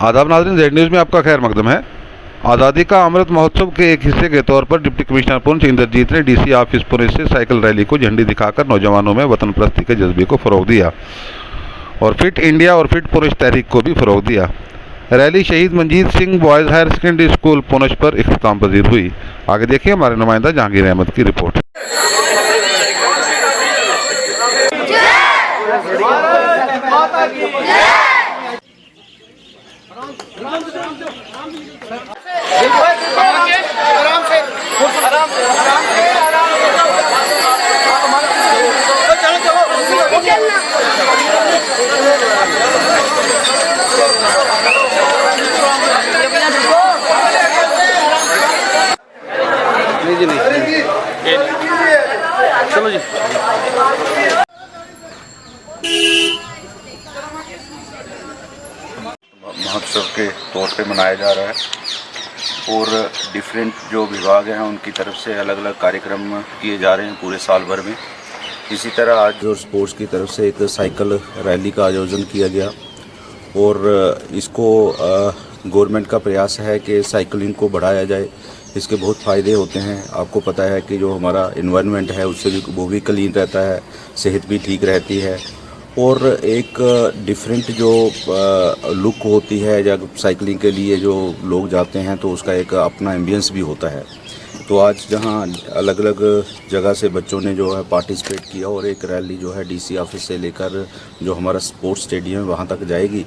आदाब नाज़रीन, Z news में आपका खैर मकदम है। आज़ादी का अमृत महोत्सव के एक हिस्से के तौर पर डिप्टी कमिश्नर पुंछ इंद्रजीत ने डीसी ऑफिस पुंछ से साइकिल रैली को झंडी दिखाकर नौजवानों में वतन परस्ती के जज्बे को फ़रोग दिया और फिट इंडिया और फिट पुंछ तहरीक को भी फ़रोग दिया। रैली शहीद Manjeet Singh boys higher secondary school Poonch पर इख्तिताम पजीर हुई। आगे देखिए हमारे नुमाइंदा जहांगीर अहमद की रिपोर्ट। चलो जी। महोत्सव के तौर पे मनाया जा रहा है और डिफरेंट जो विभाग हैं उनकी तरफ से अलग अलग कार्यक्रम किए जा रहे हैं पूरे साल भर में। इसी तरह आज जो स्पोर्ट्स की तरफ से एक साइकिल रैली का आयोजन किया गया और इसको गवर्नमेंट का प्रयास है कि साइकिलिंग को बढ़ाया जाए। इसके बहुत फ़ायदे होते हैं। आपको पता है कि जो हमारा इन्वायरमेंट है उससे भी वो भी क्लीन रहता है, सेहत भी ठीक रहती है और एक डिफरेंट जो लुक होती है जब साइकिलिंग के लिए जो लोग जाते हैं तो उसका एक अपना एम्बियंस भी होता है। तो आज जहां अलग अलग जगह से बच्चों ने जो है पार्टिसिपेट किया और एक रैली जो है डीसी ऑफिस से लेकर जो हमारा स्पोर्ट्स स्टेडियम है वहां तक जाएगी।